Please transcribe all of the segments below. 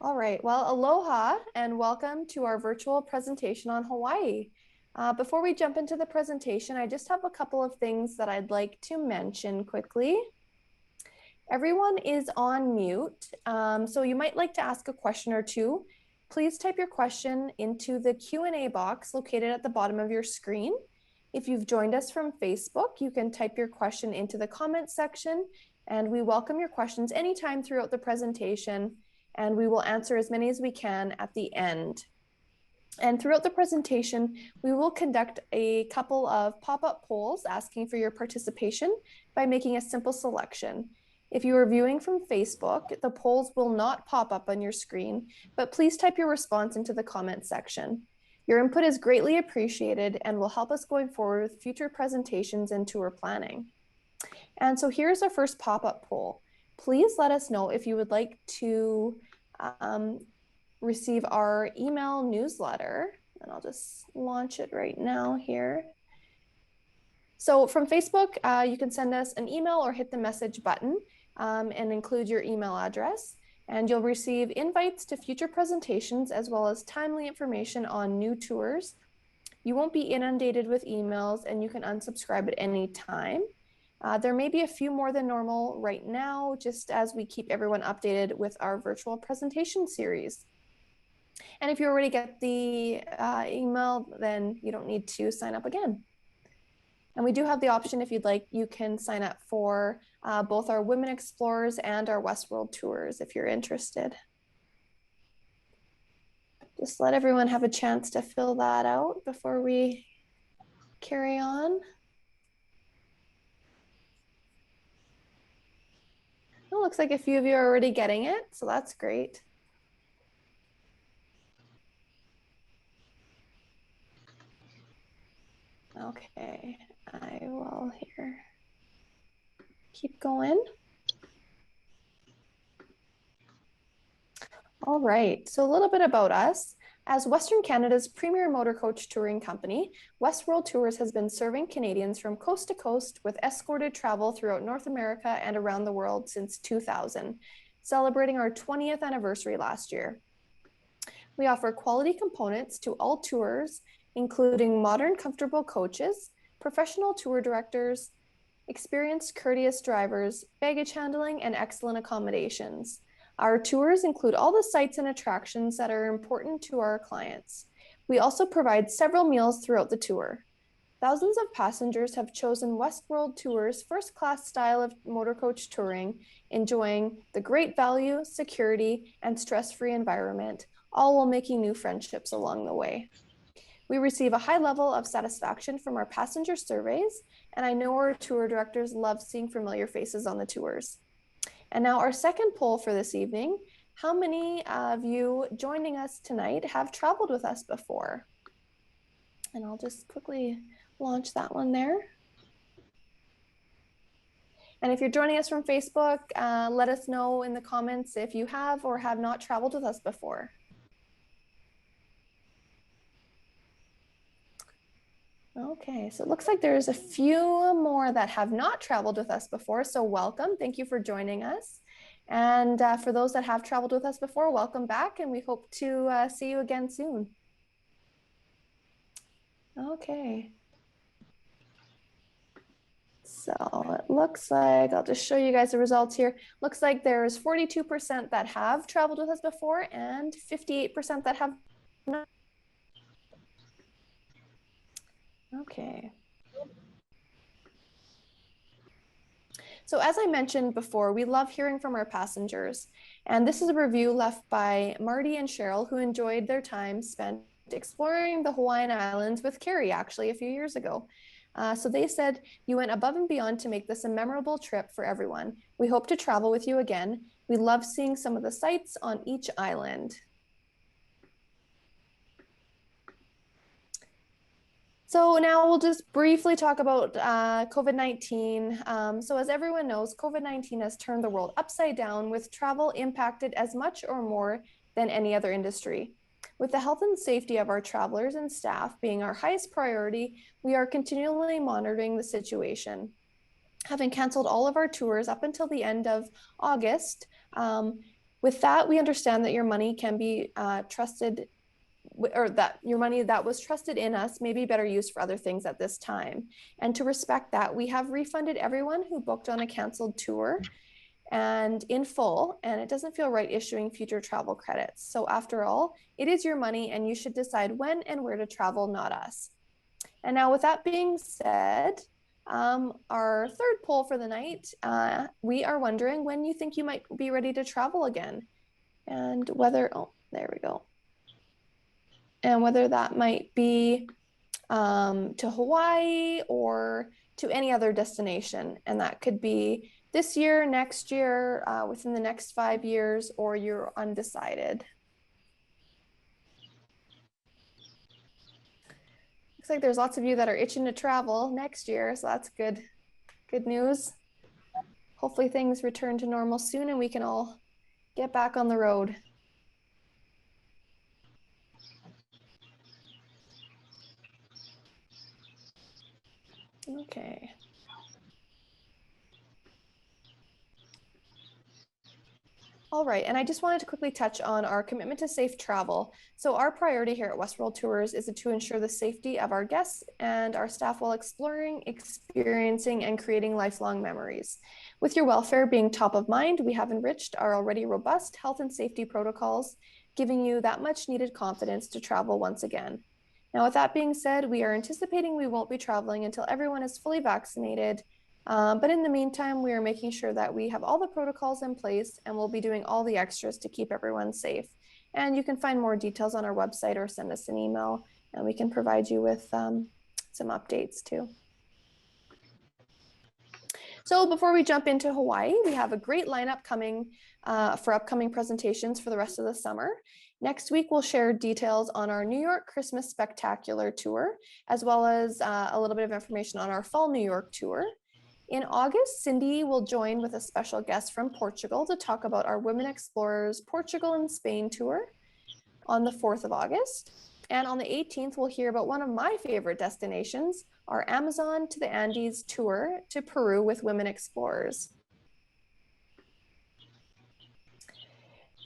All right, well, aloha and welcome to our virtual presentation on Hawaii. Before we jump into the presentation, I just have a couple of things that I'd like to mention quickly. Everyone is on mute, so you might like to ask a question or two. Please type your question into the Q&A box located at the bottom of your screen. If you've joined us from Facebook, you can type your question into the comments section, and we welcome your questions anytime throughout the presentation, and we will answer as many as we can at the end. And throughout the presentation, we will conduct a couple of pop-up polls asking for your participation by making a simple selection. If you are viewing from Facebook, the polls will not pop up on your screen, but please type your response into the comment section. Your input is greatly appreciated and will help us going forward with future presentations and tour planning. And so here's our first pop-up poll. Please let us know if you would like to receive our email newsletter, and I'll just launch it right now here. So from Facebook, you can send us an email or hit the message button and include your email address, and you'll receive invites to future presentations as well as timely information on new tours. You won't be inundated with emails, and you can unsubscribe at any time. There may be a few more than normal right now, just as we keep everyone updated with our virtual presentation series. And if you already get the email, then you don't need to sign up again. And we do have the option, if you'd like, you can sign up for both our Women Explorers and our Westworld tours if you're interested. Just let everyone have a chance to fill that out before we carry on. It looks like a few of you are already getting it, so that's great. Okay, I will here keep going. All right, so a little bit about us. As Western Canada's premier motor coach touring company, Westworld Tours has been serving Canadians from coast to coast with escorted travel throughout North America and around the world since 2000, celebrating our 20th anniversary last year. We offer quality components to all tours, including modern, comfortable coaches, professional tour directors, experienced, courteous drivers, baggage handling, and excellent accommodations. Our tours include all the sites and attractions that are important to our clients. We also provide several meals throughout the tour. Thousands of passengers have chosen Westworld Tours' first-class style of motor coach touring, enjoying the great value, security, and stress-free environment, all while making new friendships along the way. We receive a high level of satisfaction from our passenger surveys, and I know our tour directors love seeing familiar faces on the tours. And now our second poll for this evening: how many of you joining us tonight have traveled with us before? And I'll just quickly launch that one there. And if you're joining us from Facebook, let us know in the comments if you have or have not traveled with us before. Okay, so it looks like there's a few more that have not traveled with us before, so welcome. Thank you for joining us. And for those that have traveled with us before, welcome back, and we hope to see you again soon. Okay. So it looks like, I'll just show you guys the results here. Looks like there's 42% that have traveled with us before and 58% that have not. Okay. So as I mentioned before, we love hearing from our passengers. And this is a review left by Marty and Cheryl, who enjoyed their time spent exploring the Hawaiian Islands with Kari actually a few years ago. So they said, "You went above and beyond to make this a memorable trip for everyone. We hope to travel with you again. We love seeing some of the sights on each island." So now we'll just briefly talk about COVID-19. So as everyone knows, COVID-19 has turned the world upside down, with travel impacted as much or more than any other industry. With the health and safety of our travelers and staff being our highest priority, we are continually monitoring the situation. Having canceled all of our tours up until the end of August, With that, we understand that your money can be trusted, or that your money that was trusted in us may be better used for other things at this time. And to respect that, we have refunded everyone who booked on a canceled tour and in full, and it doesn't feel right issuing future travel credits. So after all, it is your money and you should decide when and where to travel, not us. And now with that being said, our third poll for the night, we are wondering when you think you might be ready to travel again, and whether, oh, there we go. And whether that might be to Hawaii or to any other destination. And that could be this year, next year, within the next 5 years, or you're undecided. Looks like there's lots of you that are itching to travel next year, so that's good news. Hopefully things return to normal soon and we can all get back on the road. Okay. All right, and I just wanted to quickly touch on our commitment to safe travel. So our priority here at Westworld Tours is to ensure the safety of our guests and our staff while exploring, experiencing, and creating lifelong memories. With your welfare being top of mind, we have enriched our already robust health and safety protocols, giving you that much needed confidence to travel once again. Now, with that being said, we are anticipating we won't be traveling until everyone is fully vaccinated. But in the meantime, we are making sure that we have all the protocols in place and we'll be doing all the extras to keep everyone safe. And you can find more details on our website or send us an email and we can provide you with some updates too. So before we jump into Hawaii, we have a great lineup coming for upcoming presentations for the rest of the summer. Next week, we'll share details on our New York Christmas Spectacular tour, as well as a little bit of information on our Fall New York tour. In August, Cindy will join with a special guest from Portugal to talk about our Women Explorers Portugal and Spain tour on the 4th of August. And on the 18th, we'll hear about one of my favorite destinations, our Amazon to the Andes tour to Peru with Women Explorers.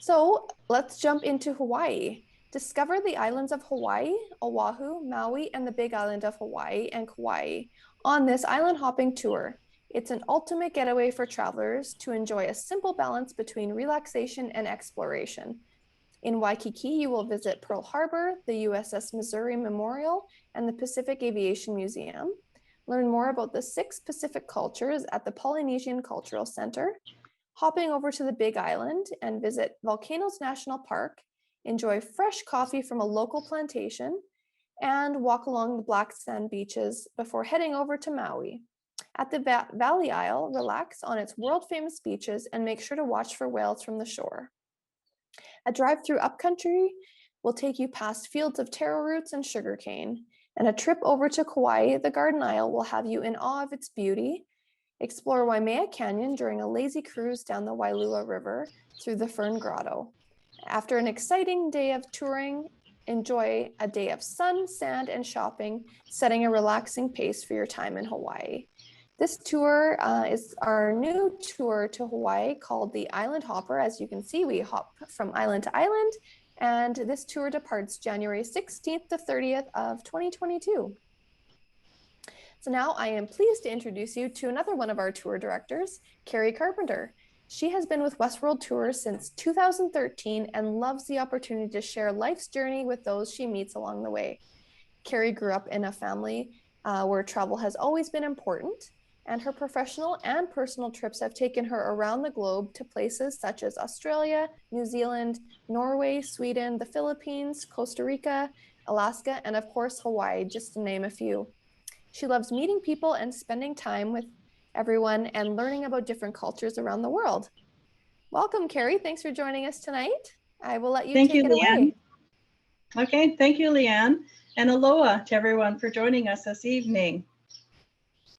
So let's jump into Hawaii. Discover the islands of Hawaii, Oahu, Maui, and the Big Island of Hawaii and Kauai on this island hopping tour. It's an ultimate getaway for travelers to enjoy a simple balance between relaxation and exploration. In Waikiki, you will visit Pearl Harbor, the USS Missouri Memorial, and the Pacific Aviation Museum. Learn more about the 6 Pacific cultures at the Polynesian Cultural Center. Hopping over to the Big Island and visit Volcanoes National Park, enjoy fresh coffee from a local plantation, and walk along the black sand beaches before heading over to Maui. At the Valley Isle, relax on its world-famous beaches and make sure to watch for whales from the shore. A drive through upcountry will take you past fields of taro roots and sugarcane, and a trip over to Kauai, the Garden Isle, will have you in awe of its beauty. Explore Waimea Canyon during a lazy cruise down the Wailua River through the Fern Grotto. After an exciting day of touring, enjoy a day of sun, sand, and shopping, setting a relaxing pace for your time in Hawaii. This tour is our new tour to Hawaii called the Island Hopper. As you can see, we hop from island to island, and this tour departs January 16th to 30th of 2022. So now I am pleased to introduce you to another one of our tour directors, Kari Carpenter. She has been with Westworld Tours since 2013 and loves the opportunity to share life's journey with those she meets along the way. Kari grew up in a family where travel has always been important, and her professional and personal trips have taken her around the globe to places such as Australia, New Zealand, Norway, Sweden, the Philippines, Costa Rica, Alaska, and of course, Hawaii, just to name a few. She loves meeting people and spending time with everyone and learning about different cultures around the world. Welcome, Kari. Thanks for joining us tonight. I will let you take it away. Okay, thank you, Leanne. And aloha to everyone for joining us this evening.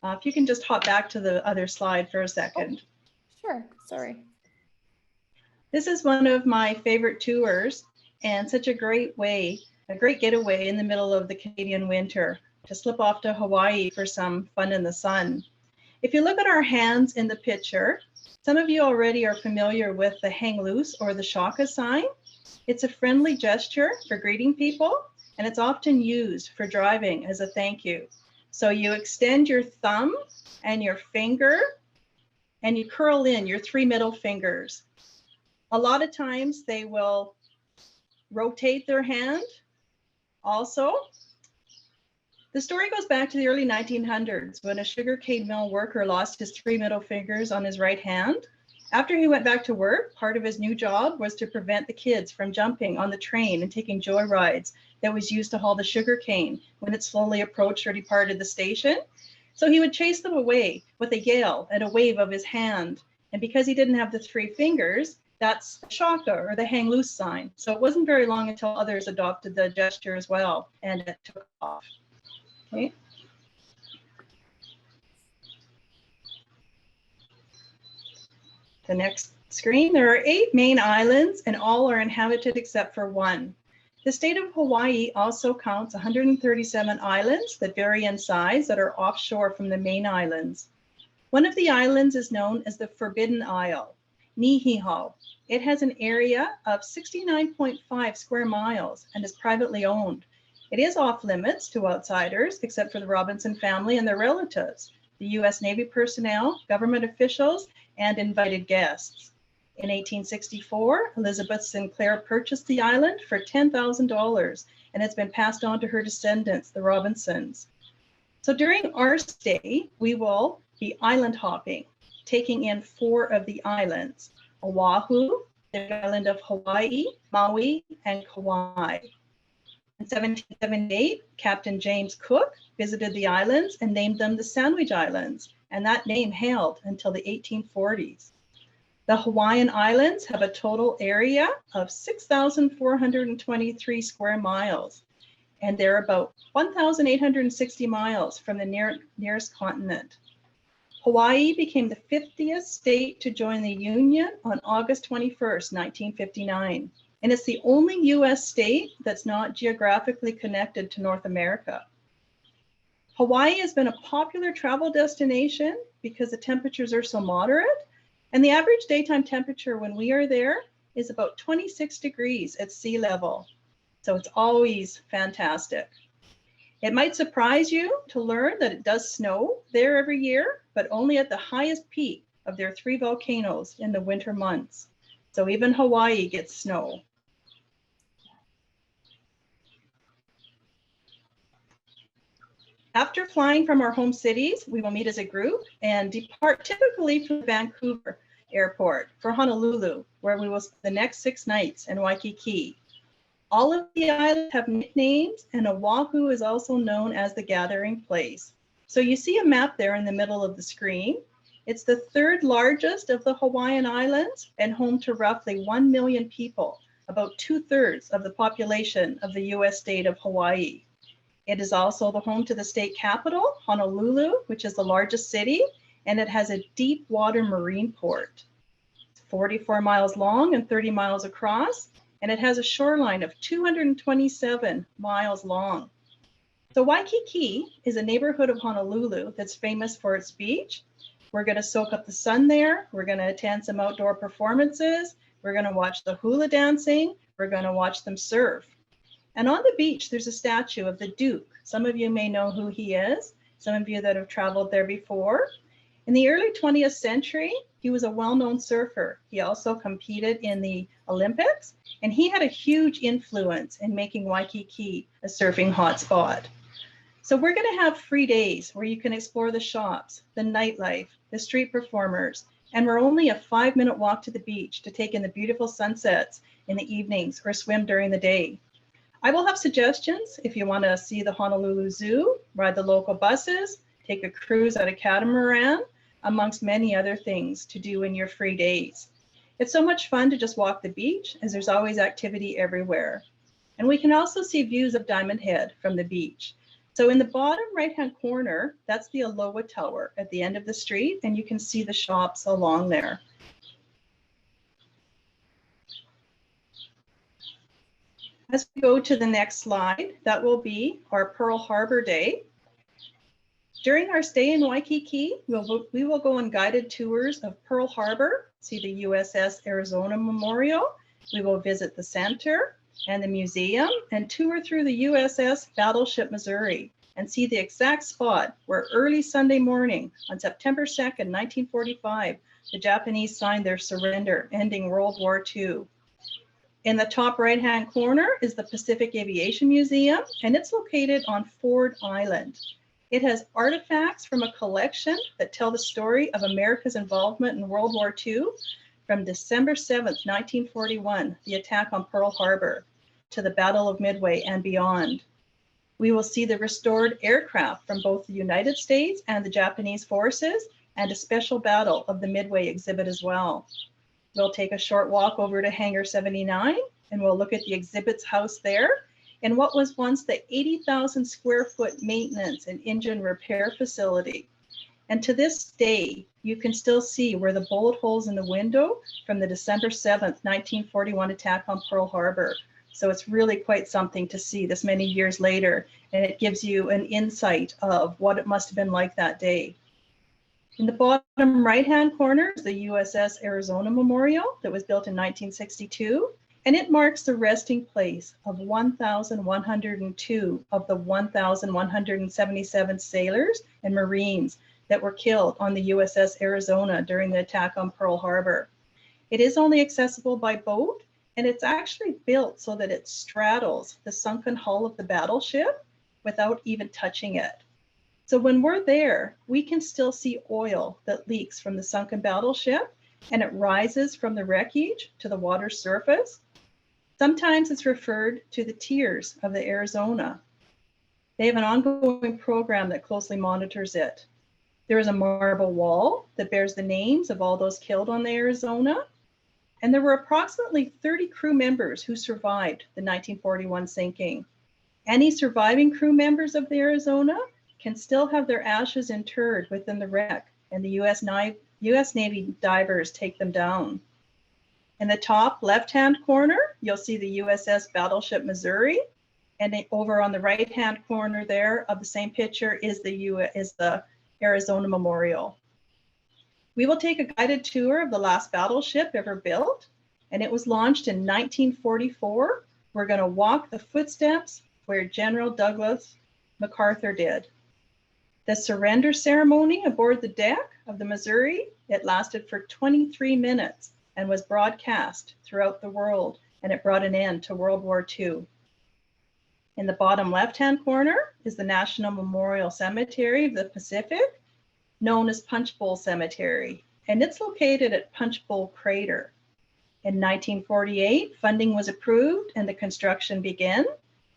If you can just hop back to the other slide for a second. Oh, sure, sorry. This is one of my favorite tours and such a great getaway in the middle of the Canadian winter to slip off to Hawaii for some fun in the sun. If you look at our hands in the picture, Some of you already are familiar with the hang loose or the shaka sign. It's a friendly gesture for greeting people, and it's often used for driving as a thank you. So you extend your thumb and your finger, and you curl in your 3 middle fingers. A lot of times they will rotate their hand also. The story goes back to the early 1900s when a sugarcane mill worker lost his 3 middle fingers on his right hand. After he went back to work, part of his new job was to prevent the kids from jumping on the train and taking joy rides that was used to haul the sugarcane when it slowly approached or departed the station. So he would chase them away with a yell and a wave of his hand. And because he didn't have the 3 fingers, that's the shaka or the hang loose sign. So it wasn't very long until others adopted the gesture as well, and it took off. Okay. The next screen, there are 8 main islands and all are inhabited except for one. The state of Hawaii also counts 137 islands that vary in size that are offshore from the main islands. One of the islands is known as the Forbidden Isle, Niihau. It has an area of 69.5 square miles and is privately owned. It is off limits to outsiders, except for the Robinson family and their relatives, the U.S. Navy personnel, government officials, and invited guests. In 1864, Elizabeth Sinclair purchased the island for $10,000, and it's been passed on to her descendants, the Robinsons. So during our stay, we will be island hopping, taking in 4 of the islands: Oahu, the island of Hawaii, Maui, and Kauai. In 1778, Captain James Cook visited the islands and named them the Sandwich Islands, and that name held until the 1840s. The Hawaiian Islands have a total area of 6,423 square miles, and they're about 1,860 miles from the nearest continent. Hawaii became the 50th state to join the Union on August 21st, 1959. And it's the only US state that's not geographically connected to North America. Hawaii has been a popular travel destination because the temperatures are so moderate, and the average daytime temperature when we are there is about 26 degrees at sea level. So it's always fantastic. It might surprise you to learn that it does snow there every year, but only at the highest peak of their 3 volcanoes in the winter months. So even Hawaii gets snow. After flying from our home cities, we will meet as a group and depart typically from Vancouver Airport for Honolulu, where we will spend the next 6 nights in Waikiki. All of the islands have nicknames, and Oahu is also known as the gathering place. So you see a map there in the middle of the screen. It's the 3rd largest of the Hawaiian Islands and home to roughly 1 million people, about 2/3 of the population of the US state of Hawaii. It is also the home to the state capital, Honolulu, which is the largest city, and it has a deep water marine port. It's 44 miles long and 30 miles across, and it has a shoreline of 227 miles long. So Waikiki is a neighborhood of Honolulu that's famous for its beach. We're going to soak up the sun there. We're going to attend some outdoor performances. We're going to watch the hula dancing. We're going to watch them surf. And on the beach, there's a statue of the Duke. Some of you may know who he is, some of you that have traveled there before. In the early 20th century, he was a well-known surfer. He also competed in the Olympics, and he had a huge influence in making Waikiki a surfing hotspot. So we're going to have free days where you can explore the shops, the nightlife, the street performers, and we're only a 5-minute walk to the beach to take in the beautiful sunsets in the evenings or swim during the day. I will have suggestions if you want to see the Honolulu Zoo, ride the local buses, take a cruise at a catamaran, amongst many other things to do in your free days. It's so much fun to just walk the beach, as there's always activity everywhere. And we can also see views of Diamond Head from the beach. So in the bottom right-hand corner, that's the Aloha Tower at the end of the street, and you can see the shops along there. As we go to the next slide, that will be our Pearl Harbor Day. During our stay in Waikiki, we will go on guided tours of Pearl Harbor, see the USS Arizona Memorial. We will visit the center and the museum and tour through the USS Battleship Missouri and see the exact spot where early Sunday morning on September 2nd, 1945, the Japanese signed their surrender, ending World War II. In the top right-hand corner is the Pacific Aviation Museum, and it's located on Ford Island. It has artifacts from a collection that tell the story of America's involvement in World War II from December 7th, 1941, the attack on Pearl Harbor, to the Battle of Midway and beyond. We will see the restored aircraft from both the United States and the Japanese forces, and a special Battle of the Midway exhibit as well. We'll take a short walk over to Hangar 79, and we'll look at the exhibits house there in what was once the 80,000 square foot maintenance and engine repair facility. And to this day, you can still see where the bullet holes in the window from the December 7th, 1941 attack on Pearl Harbor. So it's really quite something to see this many years later, and it gives you an insight of what it must have been like that day. In the bottom right-hand corner is the USS Arizona Memorial that was built in 1962. And it marks the resting place of 1,102 of the 1,177 sailors and Marines that were killed on the USS Arizona during the attack on Pearl Harbor. It is only accessible by boat, and it's actually built so that it straddles the sunken hull of the battleship without even touching it. So when we're there, we can still see oil that leaks from the sunken battleship, and it rises from the wreckage to the water surface. Sometimes it's referred to the tears of the Arizona. They have an ongoing program that closely monitors it. There is a marble wall that bears the names of all those killed on the Arizona. And there were approximately 30 crew members who survived the 1941 sinking. Any surviving crew members of the Arizona can still have their ashes interred within the wreck, and the US Navy divers take them down. In the top left-hand corner, you'll see the USS Battleship Missouri, and over on the right-hand corner there of the same picture is the Arizona Memorial. We will take a guided tour of the last battleship ever built, and it was launched in 1944. We're going to walk the footsteps where General Douglas MacArthur did. The surrender ceremony aboard the deck of the Missouri, it lasted for 23 minutes. And was broadcast throughout the world, and it brought an end to World War II. In the bottom left-hand corner is the National Memorial Cemetery of the Pacific, known as Punch Bowl Cemetery, and it's located at Punch Bowl Crater. In 1948, funding was approved and the construction began.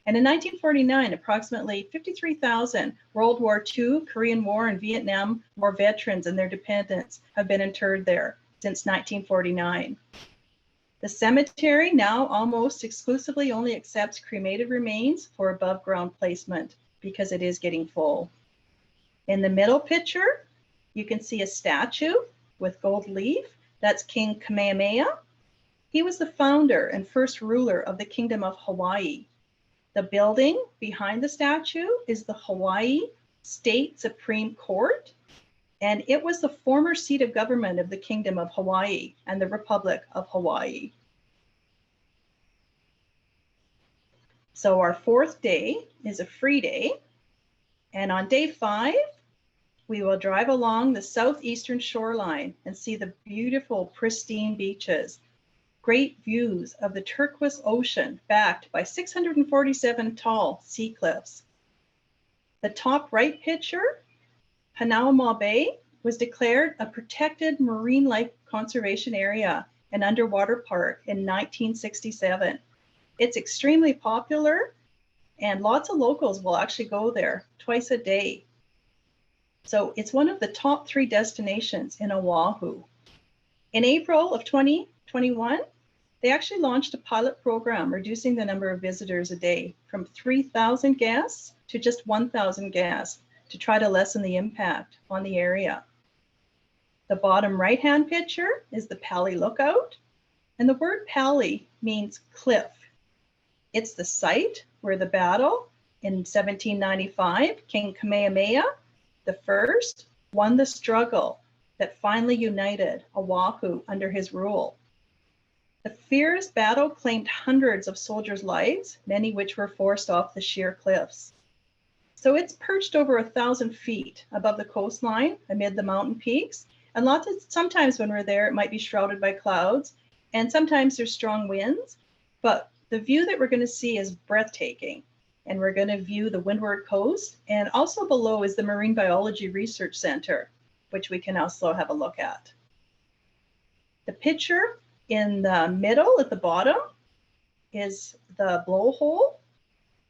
And in 1949, approximately 53,000 World War II, Korean War, and Vietnam War veterans and their dependents have been interred there since 1949. The cemetery now almost exclusively only accepts cremated remains for above ground placement because it is getting full. In the middle picture, you can see a statue with gold leaf. That's King Kamehameha. He was the founder and first ruler of the Kingdom of Hawaii. The building behind the statue is the Hawaii State Supreme Court, and it was the former seat of government of the Kingdom of Hawaii and the Republic of Hawaii. So our fourth day is a free day, and on day 5, we will drive along the southeastern shoreline and see the beautiful, pristine beaches, great views of the turquoise ocean backed by 647 tall sea cliffs. The top right picture, Hanauma Bay, was declared a protected marine life conservation area and underwater park in 1967. It's extremely popular, and lots of locals will actually go there twice a day. So it's one of the top 3 destinations in Oahu. In April of 2021, they actually launched a pilot program reducing the number of visitors a day from 3,000 guests to just 1,000 guests to try to lessen the impact on the area. The bottom right-hand picture is the Pali Lookout, and the word Pali means cliff. It's the site where the battle in 1795, King Kamehameha The first won the struggle that finally united Oahu under his rule. The fierce battle claimed hundreds of soldiers' lives, many which were forced off the sheer cliffs. So it's perched over 1,000 feet above the coastline amid the mountain peaks. And sometimes when we're there, it might be shrouded by clouds, and sometimes there's strong winds, but the view that we're going to see is breathtaking. And we're going to view the windward coast, and also below is the Marine Biology Research Center, which we can also have a look at. The picture in the middle at the bottom is the blowhole,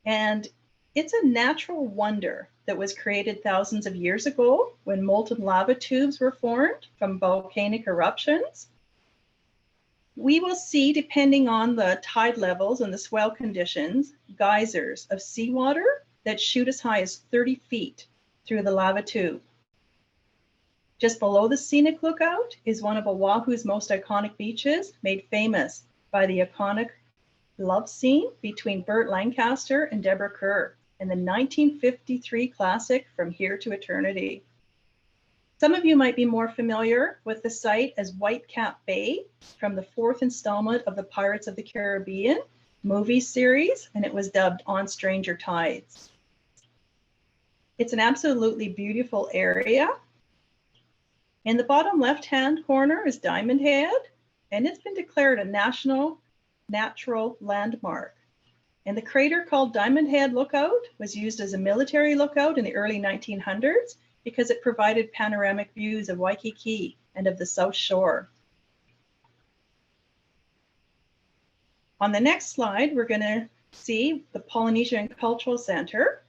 and it's a natural wonder that was created thousands of years ago when molten lava tubes were formed from volcanic eruptions. We will see, depending on the tide levels and the swell conditions, geysers of seawater that shoot as high as 30 feet through the lava tube. Just below the scenic lookout is one of Oahu's most iconic beaches, made famous by the iconic love scene between Burt Lancaster and Deborah Kerr in the 1953 classic From Here to Eternity. Some of you might be more familiar with the site as Whitecap Bay from the fourth installment of the Pirates of the Caribbean movie series, and it was dubbed On Stranger Tides. It's an absolutely beautiful area. In the bottom left-hand corner is Diamond Head, and it's been declared a national natural landmark. And the crater called Diamond Head Lookout was used as a military lookout in the early 1900s because it provided panoramic views of Waikiki and of the South Shore. On the next slide, we're going to see the Polynesian Cultural Center.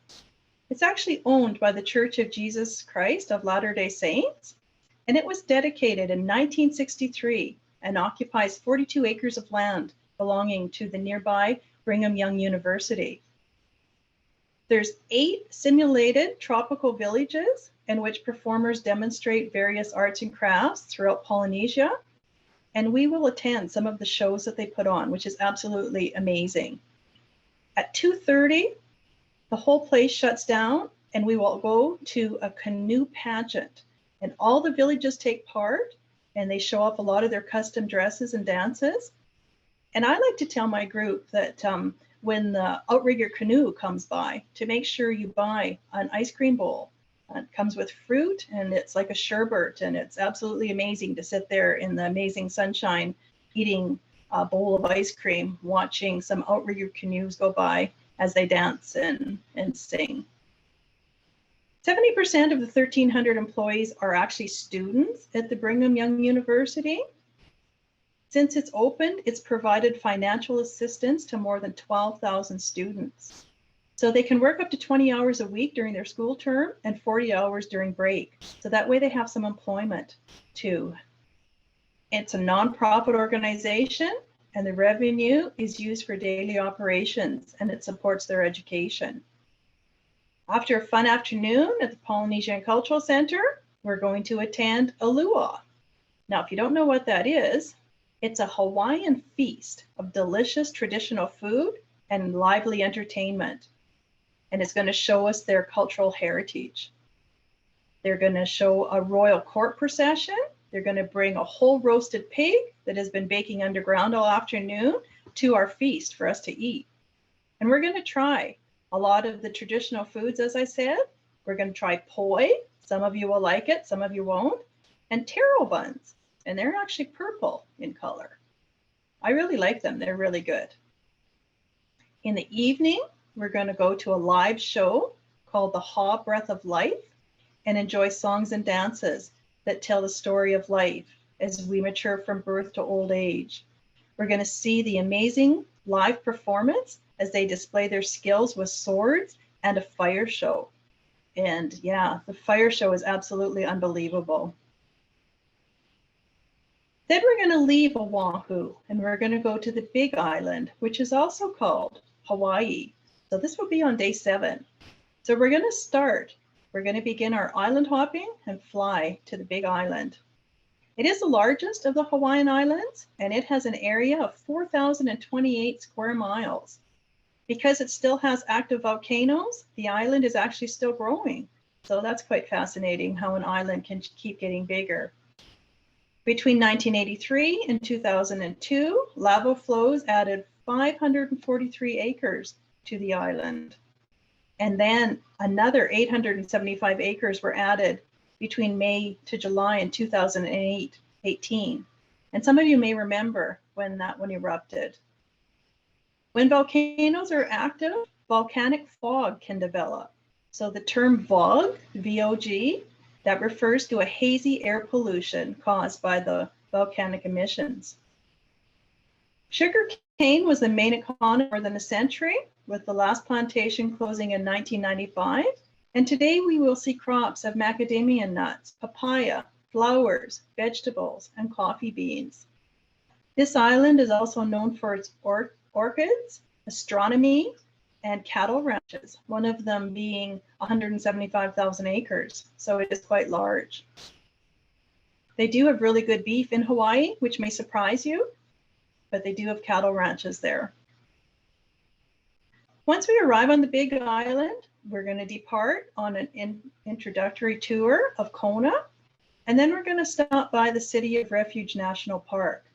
It's actually owned by the Church of Jesus Christ of Latter-day Saints, and it was dedicated in 1963 and occupies 42 acres of land belonging to the nearby Brigham Young University. There's 8 simulated tropical villages in which performers demonstrate various arts and crafts throughout Polynesia, and we will attend some of the shows that they put on, which is absolutely amazing. At 2:30, the whole place shuts down, and we will go to a canoe pageant, and all the villages take part, and they show off a lot of their custom dresses and dances. And I like to tell my group that when the outrigger canoe comes by, to make sure you buy an ice cream bowl. It comes with fruit, and it's like a sherbet, and it's absolutely amazing to sit there in the amazing sunshine eating a bowl of ice cream, watching some outrigger canoes go by as they dance and sing. 70% of the 1,300 employees are actually students at the Brigham Young University. Since it's opened, it's provided financial assistance to more than 12,000 students. So they can work up to 20 hours a week during their school term and 40 hours during break. So that way they have some employment too. It's a nonprofit organization, and the revenue is used for daily operations, and it supports their education. After a fun afternoon at the Polynesian Cultural Center, we're going to attend a luau. Now, if you don't know what that is, it's a Hawaiian feast of delicious traditional food and lively entertainment. And it's going to show us their cultural heritage. They're going to show a royal court procession. They're going to bring a whole roasted pig that has been baking underground all afternoon to our feast for us to eat. And we're going to try a lot of the traditional foods, as I said. We're going to try poi. Some of you will like it, some of you won't. And taro buns. And they're actually purple in color. I really like them. They're really good. In the evening, we're going to go to a live show called the Ha Breath of Life and enjoy songs and dances that tell the story of life as we mature from birth to old age. We're going to see the amazing live performance as they display their skills with swords and a fire show. And yeah, the fire show is absolutely unbelievable. Then we're going to leave Oahu and we're going to go to the Big Island, which is also called Hawaii. So this will be on day 7. So we're going to start. We're going to begin our island hopping and fly to the Big Island. It is the largest of the Hawaiian Islands, and it has an area of 4,028 square miles. Because it still has active volcanoes, the island is actually still growing. So that's quite fascinating how an island can keep getting bigger. Between 1983 and 2002, lava flows added 543 acres to the island. And then another 875 acres were added between May to July in 2018. And some of you may remember when that one erupted. When volcanoes are active, volcanic fog can develop. So the term VOG, V-O-G, that refers to a hazy air pollution caused by the volcanic emissions. Sugar cane was the main economy for more than a century, with the last plantation closing in 1995. And today we will see crops of macadamia nuts, papaya, flowers, vegetables, and coffee beans. This island is also known for its orchids, astronomy, and cattle ranches, one of them being 175,000 acres, so it is quite large. They do have really good beef in Hawaii, which may surprise you, but they do have cattle ranches there. Once we arrive on the Big Island, we're going to depart on an introductory tour of Kona, and then we're going to stop by the City of Refuge National Park.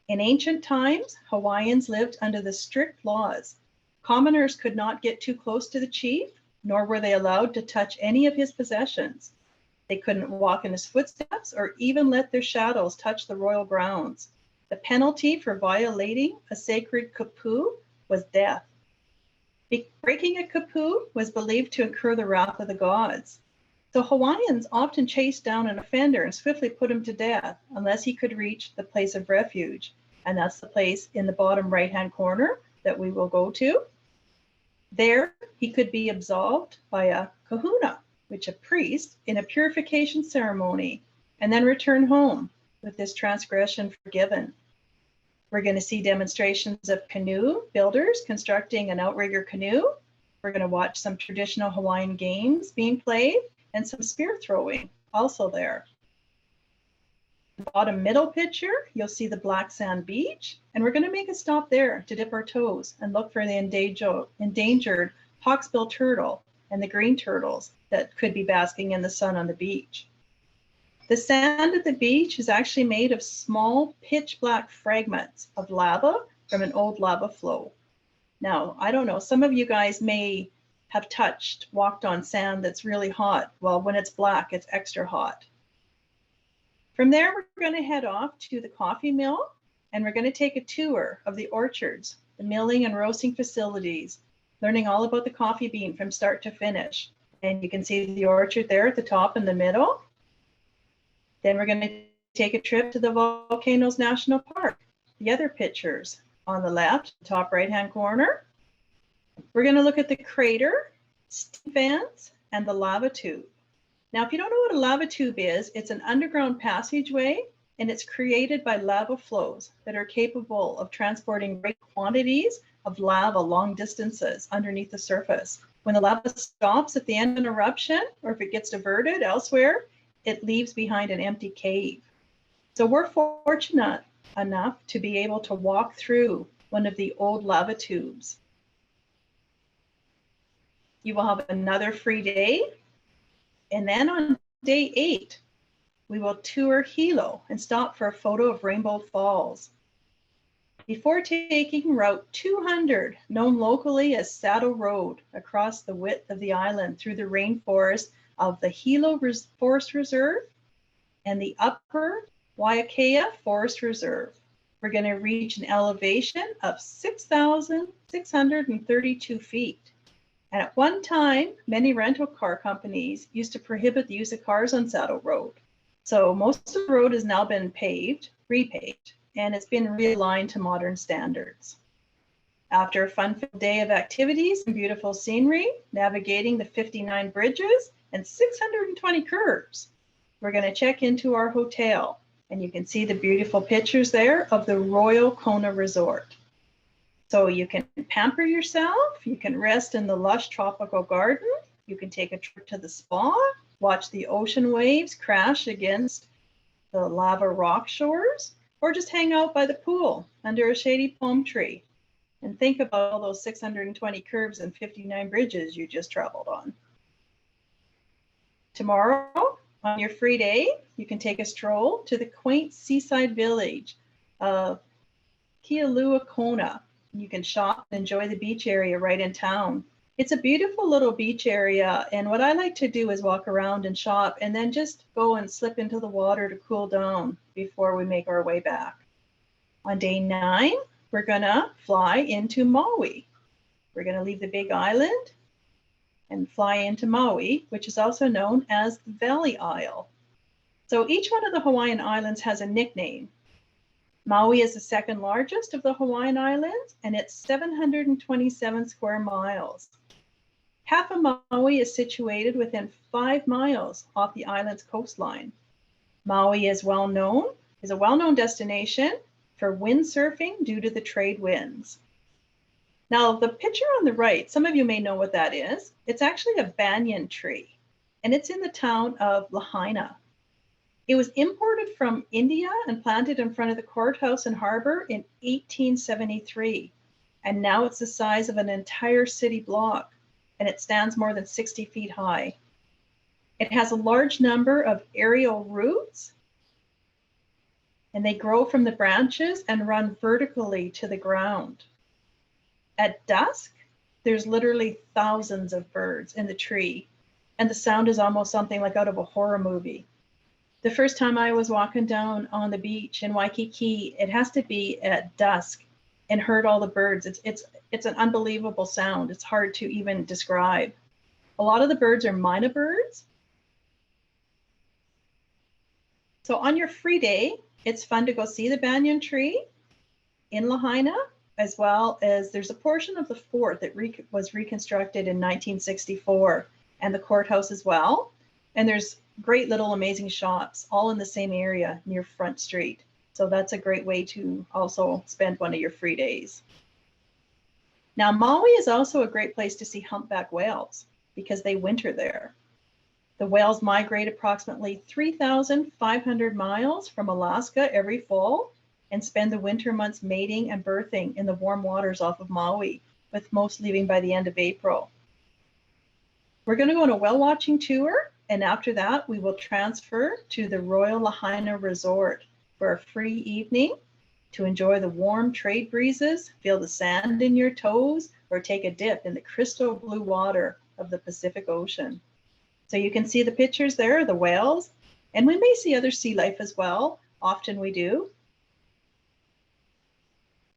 In ancient times, Hawaiians lived under the strict laws. Commoners could not get too close to the chief, nor were they allowed to touch any of his possessions. They couldn't walk in his footsteps or even let their shadows touch the royal grounds. The penalty for violating a sacred kapu was death. Breaking a kapu was believed to incur the wrath of the gods. So Hawaiians often chased down an offender and swiftly put him to death unless he could reach the place of refuge. And that's the place in the bottom right-hand corner that we will go to. There, he could be absolved by a kahuna, which a priest, in a purification ceremony, and then return home with this transgression forgiven. We're going to see demonstrations of canoe builders constructing an outrigger canoe. We're going to watch some traditional Hawaiian games being played and some spear throwing also there. The bottom middle picture, you'll see the black sand beach, and we're going to make a stop there to dip our toes and look for the endangered hawksbill turtle and the green turtles that could be basking in the sun on the beach. The sand at the beach is actually made of small pitch black fragments of lava from an old lava flow. Now, I don't know, some of you guys may have walked on sand that's really hot. Well, when it's black, it's extra hot. From there, we're going to head off to the coffee mill, and we're going to take a tour of the orchards, the milling and roasting facilities, learning all about the coffee bean from start to finish. And you can see the orchard there at the top in the middle. Then we're going to take a trip to the Volcanoes National Park. The other pictures on the left, top right-hand corner. We're going to look at the crater, steam vents, and the lava tube. Now, if you don't know what a lava tube is, it's an underground passageway, and it's created by lava flows that are capable of transporting great quantities of lava long distances underneath the surface. When the lava stops at the end of an eruption, or if it gets diverted elsewhere, it leaves behind an empty cave. So we're fortunate enough to be able to walk through one of the old lava tubes. You will have another free day. And then on day 8, we will tour Hilo and stop for a photo of Rainbow Falls. Before taking Route 200, known locally as Saddle Road, across the width of the island through the rainforest of the Hilo Forest Reserve and the Upper Waiakea Forest Reserve. We're going to reach an elevation of 6,632 feet. And at one time, many rental car companies used to prohibit the use of cars on Saddle Road. So most of the road has now been repaved, and it's been realigned to modern standards. After a fun-filled day of activities and beautiful scenery, navigating the 59 bridges and 620 curves, we're going to check into our hotel. And you can see the beautiful pictures there of the Royal Kona Resort. So you can pamper yourself, you can rest in the lush tropical garden, you can take a trip to the spa, watch the ocean waves crash against the lava rock shores, or just hang out by the pool under a shady palm tree and think about all those 620 curves and 59 bridges you just traveled on. Tomorrow, on your free day, you can take a stroll to the quaint seaside village of Kealuakona. You can shop and enjoy the beach area right in town. It's a beautiful little beach area, and what I like to do is walk around and shop and then just go and slip into the water to cool down before we make our way back. On day 9, we're gonna fly into Maui. We're gonna leave the Big Island and fly into Maui, which is also known as the Valley Isle. So each one of the Hawaiian islands has a nickname. Maui is the second largest of the Hawaiian Islands, and it's 727 square miles. Half of Maui is situated within 5 miles off the island's coastline. Maui is a well-known destination for windsurfing due to the trade winds. Now, the picture on the right, some of you may know what that is. It's actually a banyan tree, and it's in the town of Lahaina. It was imported from India and planted in front of the courthouse and harbor in 1873. And now it's the size of an entire city block, and it stands more than 60 feet high. It has a large number of aerial roots, and they grow from the branches and run vertically to the ground. At dusk, there's literally thousands of birds in the tree, and the sound is almost something like out of a horror movie. The first time I was walking down on the beach in Waikiki, it has to be at dusk, and heard all the birds. It's an unbelievable sound. It's hard to even describe. A lot of the birds are mina birds. So on your free day, it's fun to go see the banyan tree in Lahaina, as well as there's a portion of the fort that was reconstructed in 1964, and the courthouse as well. And there's great little amazing shops all in the same area near Front Street. So that's a great way to also spend one of your free days. Now, Maui is also a great place to see humpback whales because they winter there. The whales migrate approximately 3,500 miles from Alaska every fall and spend the winter months mating and birthing in the warm waters off of Maui, with most leaving by the end of April. We're going to go on a whale watching tour, and after that, we will transfer to the Royal Lahaina Resort for a free evening to enjoy the warm trade breezes, feel the sand in your toes, or take a dip in the crystal blue water of the Pacific Ocean. So you can see the pictures there, the whales, and we may see other sea life as well. Often we do.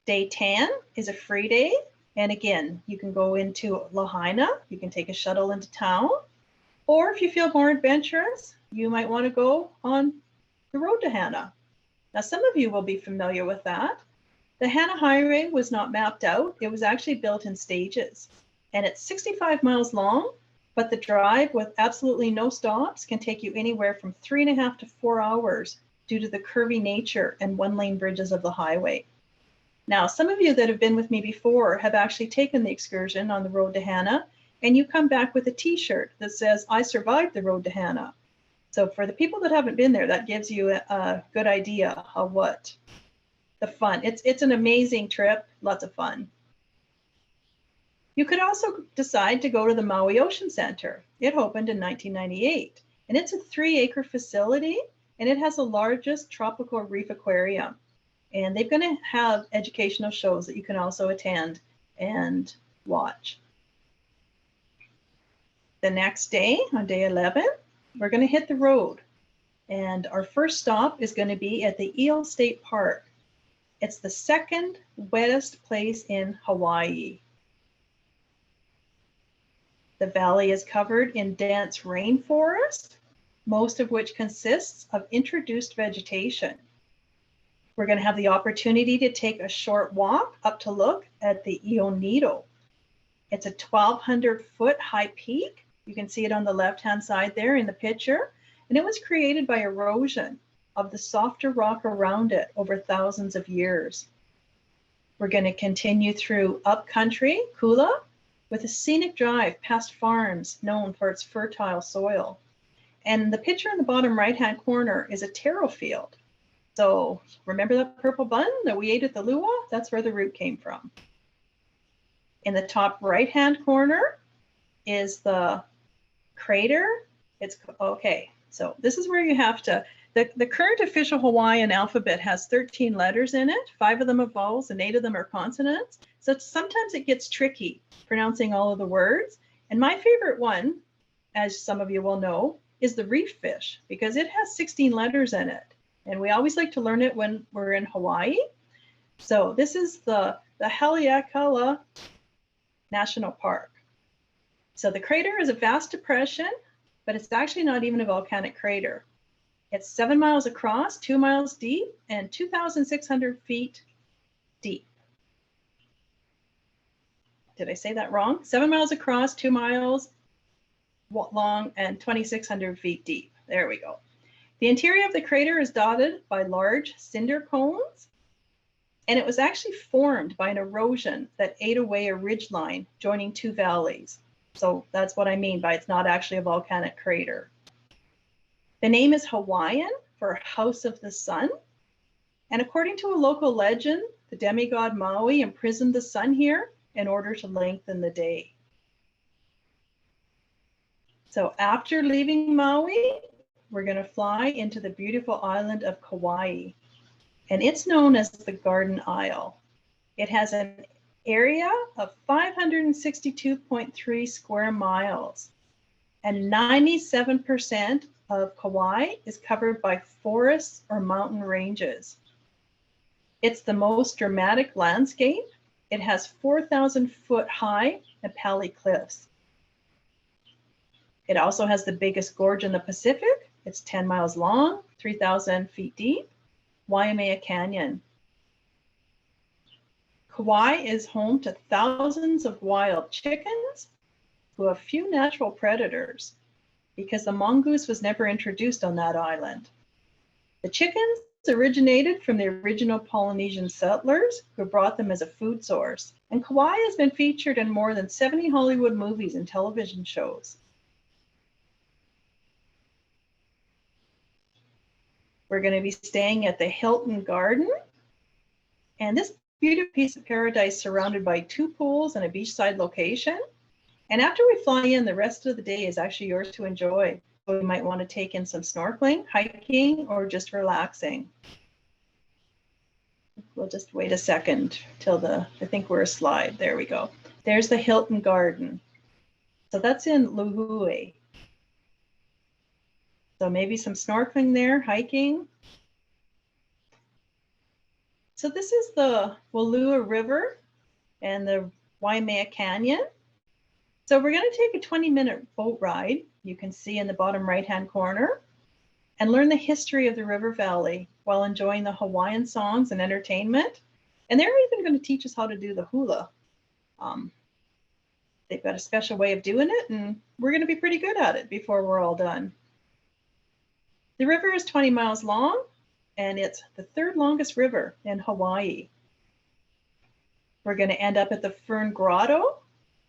Day 10 is a free day. And again, you can go into Lahaina, you can take a shuttle into town, or if you feel more adventurous, you might want to go on the road to Hana. Now, some of you will be familiar with that. The Hana Highway was not mapped out. It was actually built in stages, and it's 65 miles long, but the drive with absolutely no stops can take you anywhere from 3.5 to 4 hours due to the curvy nature and one-lane bridges of the highway. Now, some of you that have been with me before have actually taken the excursion on the road to Hana, and you come back with a t-shirt that says, "I survived the road to Hana." So for the people that haven't been there, that gives you a good idea of what the fun. It's an amazing trip, lots of fun. You could also decide to go to the Maui Ocean Center. It opened in 1998, and it's a 3-acre facility, and it has the largest tropical reef aquarium. And they're going to have educational shows that you can also attend and watch. The next day, on day 11, we're going to hit the road. And our first stop is going to be at the Eel State Park. It's the second wettest place in Hawaii. The valley is covered in dense rainforest, most of which consists of introduced vegetation. We're going to have the opportunity to take a short walk up to look at the Ionido. It's a 1,200-foot high peak. You can see it on the left-hand side there in the picture. And it was created by erosion of the softer rock around it over thousands of years. We're going to continue through upcountry, Kula, with a scenic drive past farms known for its fertile soil. And the picture in the bottom right-hand corner is a taro field. So remember that purple bun that we ate at the luau? That's where the root came from. In the top right-hand corner is the crater It's okay. So this is where you have to, the current official Hawaiian alphabet has 13 letters in it. 5 of them are vowels and 8 of them are consonants. So sometimes it gets tricky pronouncing all of the words. And my favorite one, as some of you will know, is the reef fish, because it has 16 letters in it. And we always like to learn it when we're in Hawaii. So this is the Haleakala National Park. So the crater is a vast depression, but it's actually not even a volcanic crater. It's 7 miles across, 2 miles deep, and 2,600 feet deep. Did I say that wrong? 7 miles across, 2 miles long, and 2,600 feet deep. There we go. The interior of the crater is dotted by large cinder cones, and it was actually formed by an erosion that ate away a ridgeline joining 2 valleys. So that's what I mean by it's not actually a volcanic crater. The name is Hawaiian for House of the Sun. And according to a local legend, the demigod Maui imprisoned the sun here in order to lengthen the day. So after leaving Maui, we're going to fly into the beautiful island of Kauai. And it's known as the Garden Isle. It has an area of 562.3 square miles, and 97% of Kauai is covered by forests or mountain ranges. It's the most dramatic landscape. It has 4,000 foot high Nepali cliffs. It also has the biggest gorge in the Pacific. It's 10 miles long, 3,000 feet deep, Waimea Canyon. Kauai is home to thousands of wild chickens who have few natural predators because the mongoose was never introduced on that island. The chickens originated from the original Polynesian settlers who brought them as a food source. And Kauai has been featured in more than 70 Hollywood movies and television shows. We're going to be staying at the Hilton Garden. And this beautiful piece of paradise surrounded by 2 pools and a beachside location. And after we fly in, the rest of the day is actually yours to enjoy. So you might want to take in some snorkeling, hiking, or just relaxing. We'll just wait a second till I think we're a slide. There we go. There's the Hilton Garden. So that's in Lihue. So maybe some snorkeling there, hiking. So this is the Walua River and the Waimea Canyon. So we're going to take a 20-minute boat ride, you can see in the bottom right-hand corner, and learn the history of the river valley while enjoying the Hawaiian songs and entertainment. And they're even going to teach us how to do the hula. They've got a special way of doing it, and we're going to be pretty good at it before we're all done. The river is 20 miles long, and it's the 3rd longest river in Hawaii. We're going to end up at the Fern Grotto,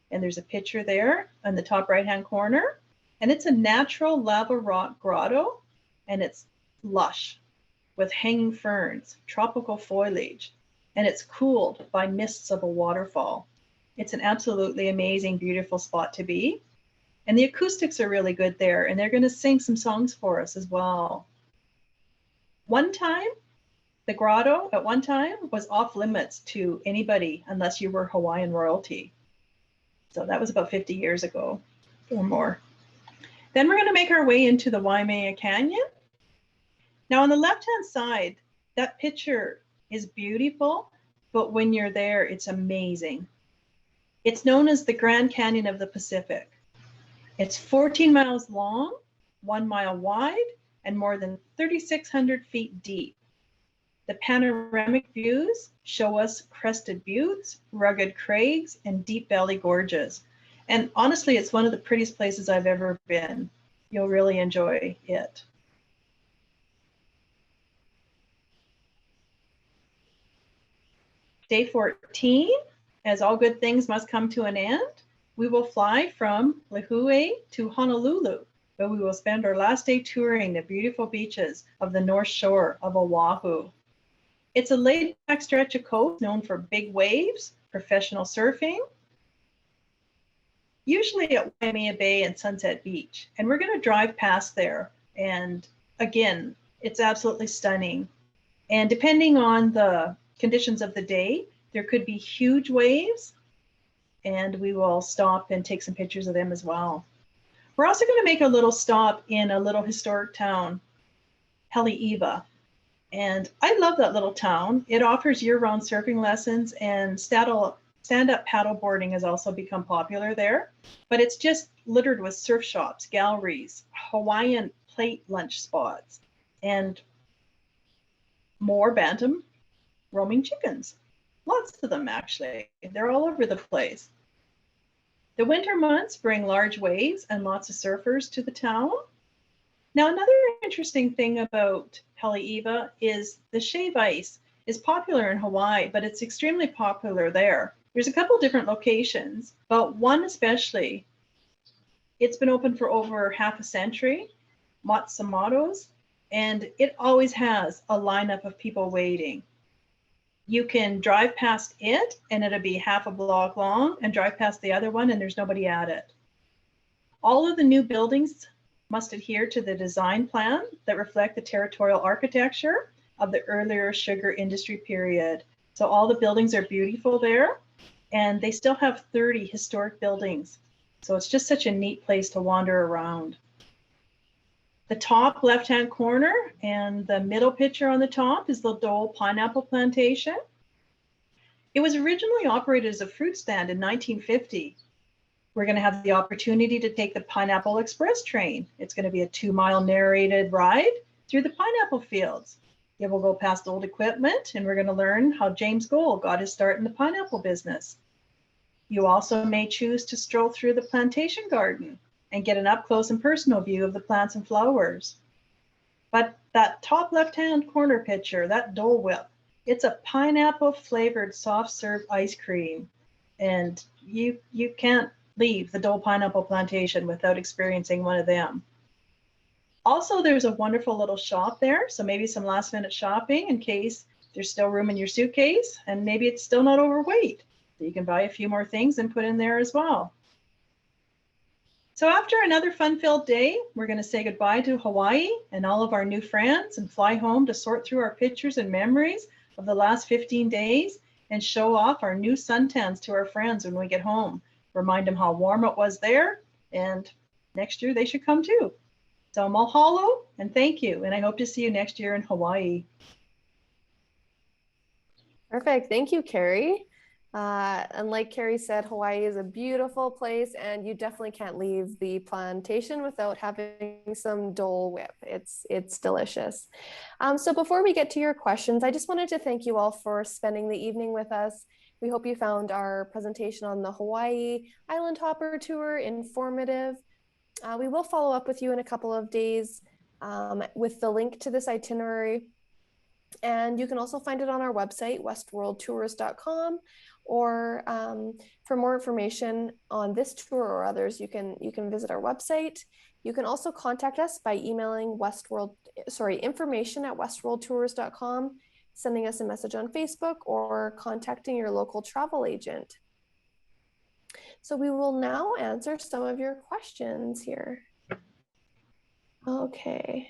and there's a picture there in the top right-hand corner. And it's a natural lava rock grotto, and it's lush with hanging ferns, tropical foliage, and it's cooled by mists of a waterfall. It's an absolutely amazing, beautiful spot to be. And the acoustics are really good there, and they're going to sing some songs for us as well. One time, the grotto at one time was off limits to anybody unless you were Hawaiian royalty. So that was about 50 years ago or more. Then we're going to make our way into the Waimea Canyon. Now on the left-hand side, that picture is beautiful, but when you're there, it's amazing. It's known as the Grand Canyon of the Pacific. It's 14 miles long, 1 mile wide, and more than 3,600 feet deep. The panoramic views show us crested buttes, rugged crags, and deep valley gorges. And honestly, it's one of the prettiest places I've ever been. You'll really enjoy it. Day 14, as all good things must come to an end, we will fly from Lihue to Honolulu, where we will spend our last day touring the beautiful beaches of the North Shore of Oahu. It's a laid-back stretch of coast known for big waves, professional surfing, usually at Waimea Bay and Sunset Beach. And we're going to drive past there. And again, it's absolutely stunning. And depending on the conditions of the day, there could be huge waves, and we will stop and take some pictures of them as well. We're also going to make a little stop in a little historic town, Haleiwa. And I love that little town. It offers year-round surfing lessons, and stand-up paddle boarding has also become popular there. But it's just littered with surf shops, galleries, Hawaiian plate lunch spots, and more bantam roaming chickens. Lots of them, actually. They're all over the place. The winter months bring large waves and lots of surfers to the town. Now, another interesting thing about Haleiwa is the shave ice is popular in Hawaii, but it's extremely popular there. There's a couple different locations, but one especially, it's been open for over half a century, Matsumoto's, and it always has a lineup of people waiting. You can drive past it and it'll be half a block long, and drive past the other one and there's nobody at it. All of the new buildings must adhere to the design plan that reflect the territorial architecture of the earlier sugar industry period. So all the buildings are beautiful there, and they still have 30 historic buildings. So it's just such a neat place to wander around. The top left-hand corner and the middle picture on the top is the Dole Pineapple Plantation. It was originally operated as a fruit stand in 1950. We're going to have the opportunity to take the Pineapple Express train. It's going to be a 2-mile narrated ride through the pineapple fields. It will go past old equipment, and we're going to learn how James Gould got his start in the pineapple business. You also may choose to stroll through the plantation garden and get an up-close and personal view of the plants and flowers. But that top left-hand corner picture, that Dole Whip, it's a pineapple-flavored soft-serve ice cream, and you can't leave the Dole Pineapple Plantation without experiencing one of them. Also, there's a wonderful little shop there, so maybe some last-minute shopping in case there's still room in your suitcase, and maybe it's still not overweight. So you can buy a few more things and put in there as well. So after another fun-filled day, we're going to say goodbye to Hawaii and all of our new friends and fly home to sort through our pictures and memories of the last 15 days and show off our new suntans to our friends when we get home. Remind them how warm it was there, and next year they should come too. So mahalo and thank you, and I hope to see you next year in Hawaii. Perfect. Thank you, Kari. And like Kari said, Hawaii is a beautiful place, and you definitely can't leave the plantation without having some Dole Whip. It's delicious. So before we get to your questions, I just wanted to thank you all for spending the evening with us. We hope you found our presentation on the Hawaii Island Hopper Tour informative. We will follow up with you in a couple of days with the link to this itinerary. And you can also find it on our website, westworldtours.com, or for more information on this tour or others, you can visit our website. You can also contact us by emailing information@westworldtours.com, sending us a message on Facebook, or contacting your local travel agent. So we will now answer some of your questions here. Okay.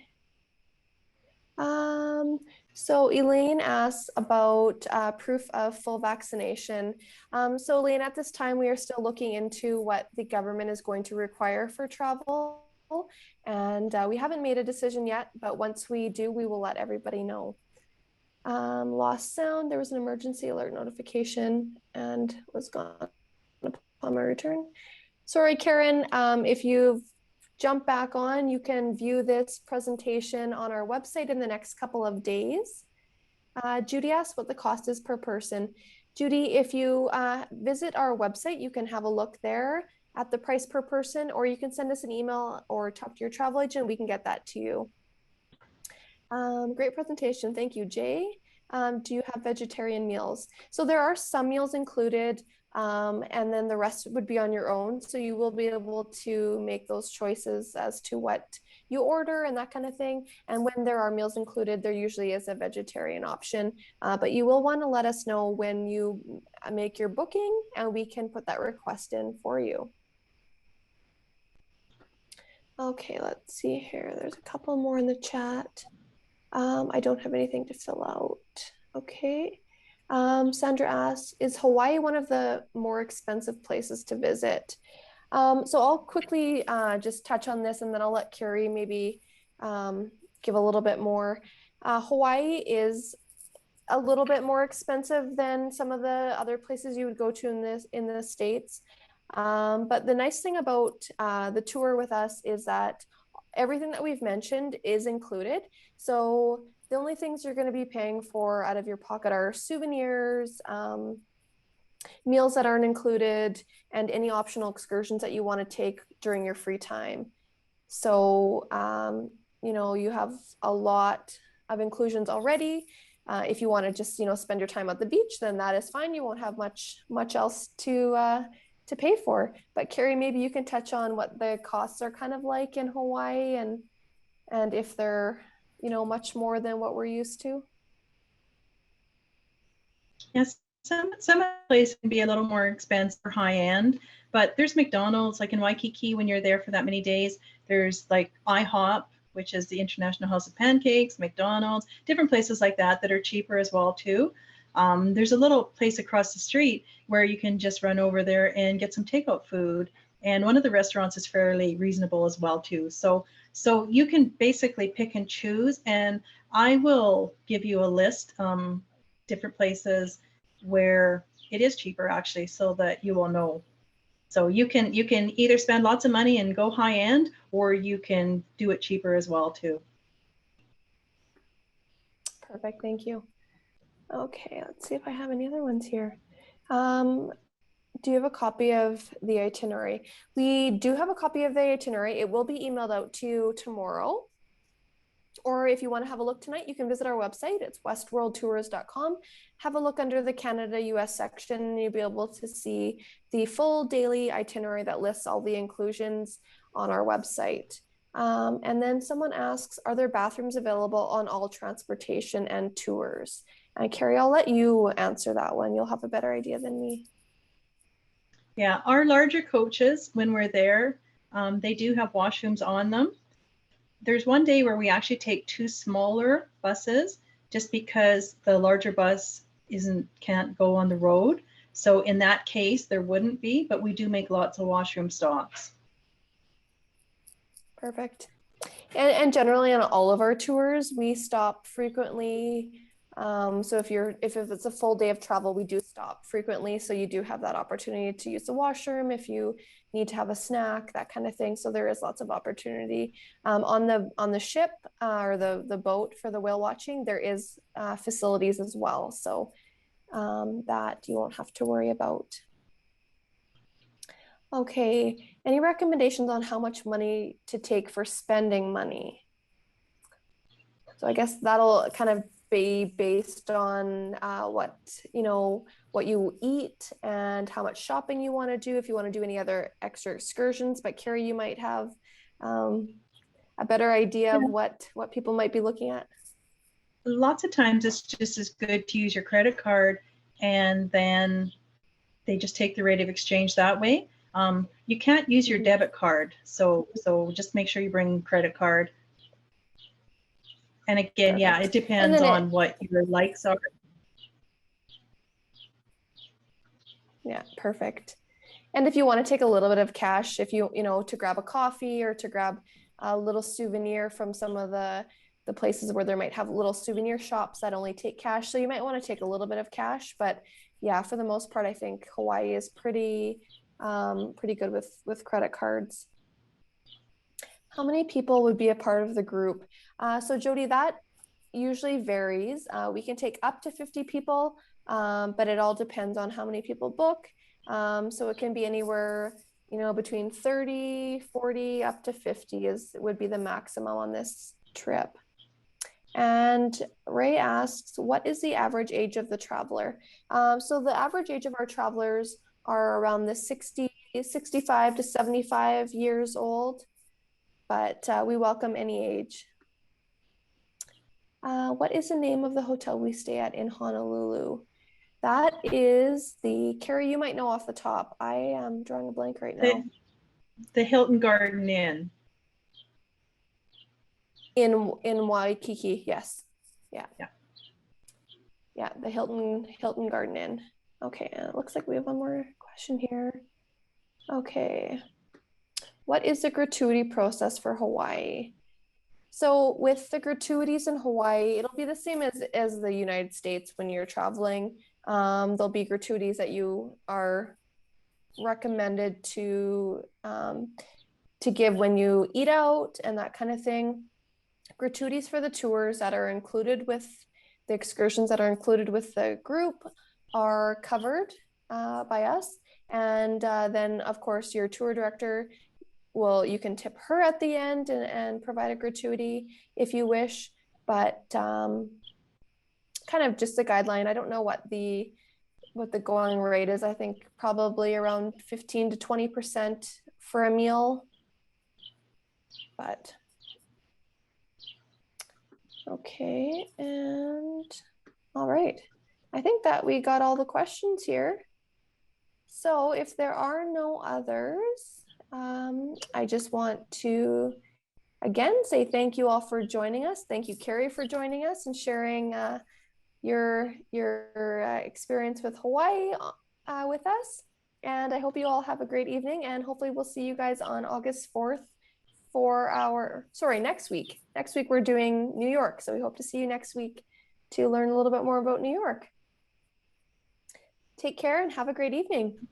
So Elaine asks about proof of full vaccination. So Elaine, at this time, we are still looking into what the government is going to require for travel. And we haven't made a decision yet, but once we do, we will let everybody know. Lost sound, there was an emergency alert notification and was gone upon my return. Sorry, Karen, if you've jumped back on, you can view this presentation on our website in the next couple of days. Judy asked what the cost is per person. Judy, if you visit our website, you can have a look there at the price per person, or you can send us an email or talk to your travel agent. We can get that to you. Great presentation. Thank you, Jay. Do you have vegetarian meals? So there are some meals included, and then the rest would be on your own. So you will be able to make those choices as to what you order and that kind of thing. And when there are meals included, there usually is a vegetarian option, but you will want to let us know when you make your booking, and we can put that request in for you. Okay, let's see here. There's a couple more in the chat. I don't have anything to fill out. Okay. Sandra asks, is Hawaii one of the more expensive places to visit? So I'll quickly just touch on this and then I'll let Kari maybe give a little bit more. Hawaii is a little bit more expensive than some of the other places you would go to in the States. But the nice thing about the tour with us is that everything that we've mentioned is included. So the only things you're going to be paying for out of your pocket are souvenirs, meals that aren't included, and any optional excursions that you want to take during your free time. So, you have a lot of inclusions already. If you want to just, spend your time at the beach, then that is fine. You won't have much else to pay for. But Kari, maybe you can touch on what the costs are kind of like in Hawaii and if they're, much more than what we're used to. Yes, some places can be a little more expensive or high end, but there's McDonald's like in Waikiki when you're there for that many days. There's like IHOP, which is the International House of Pancakes, McDonald's, different places like that that are cheaper as well too. There's a little place across the street where you can just run over there and get some takeout food. And one of the restaurants is fairly reasonable as well too. So you can basically pick and choose. And I will give you a list, different places where it is cheaper actually, so that you will know. So you can either spend lots of money and go high end, or you can do it cheaper as well too. Perfect, thank you. Okay, let's see if I have any other ones here. Do you have a copy of the itinerary? We do have a copy of the itinerary. It will be emailed out to you tomorrow. Or if you want to have a look tonight, you can visit our website. It's westworldtours.com. Have a look under the Canada US section, and you'll be able to see the full daily itinerary that lists all the inclusions on our website. And then someone asks, are there bathrooms available on all transportation and tours? And Kari, I'll let you answer that one. You'll have a better idea than me. Yeah, our larger coaches, when we're there, they do have washrooms on them. There's one day where we actually take two smaller buses just because the larger bus can't go on the road. So in that case, there wouldn't be, but we do make lots of washroom stops. Perfect. And generally on all of our tours, we stop frequently. So if it's a full day of travel, we do stop frequently. So you do have that opportunity to use the washroom if you need to have a snack, that kind of thing. So there is lots of opportunity. On the ship or the boat for the whale watching, there is facilities as well. So that you won't have to worry about. Okay, any recommendations on how much money to take for spending money? So I guess that'll kind of be based on what you eat and how much shopping you want to do, if you want to do any other extra excursions. But Kari, you might have a better idea of what people might be looking at. Lots of times it's just as good to use your credit card, and then they just take the rate of exchange that way. You can't use your debit card, so just make sure you bring credit card. And again, perfect. Yeah, it depends on what your likes are. Yeah, perfect. And if you want to take a little bit of cash, if you to grab a coffee or to grab a little souvenir from some of the places where there might have little souvenir shops that only take cash. So you might want to take a little bit of cash, but yeah, for the most part, I think Hawaii is pretty good with credit cards. How many people would be a part of the group? So Jody, that usually varies. We can take up to 50 people, but it all depends on how many people book. So it can be anywhere, between 30, 40, up to 50 would be the maximum on this trip. And Ray asks, what is the average age of the traveler? So the average age of our travelers are around the 65 to 75 years old, but we welcome any age. What is the name of the hotel we stay at in Honolulu? That is Kari, you might know off the top. I am drawing a blank right now. The Hilton Garden Inn. In Waikiki, yes. Yeah. Yeah. Yeah, the Hilton Garden Inn. Okay, it looks like we have one more question here. Okay. What is the gratuity process for Hawaii? So with the gratuities in Hawaii, it'll be the same as the United States when you're traveling. There'll be gratuities that you are recommended to give when you eat out and that kind of thing. Gratuities for the tours that are included with the excursions that are included with the group are covered by us. And then, of course, your tour director you can tip her at the end and provide a gratuity if you wish. But kind of just a guideline. I don't know what the going rate is. I think probably around 15 to 20% for a meal. But okay, and all right. I think that we got all the questions here. So if there are no others, I just want to again say thank you all for joining us. Thank you, Kari, for joining us and sharing your experience with Hawaii with us. And I hope you all have a great evening, and hopefully we'll see you guys on August 4th for next week. Next week we're doing New York, so we hope to see you next week to learn a little bit more about New York. Take care and have a great evening.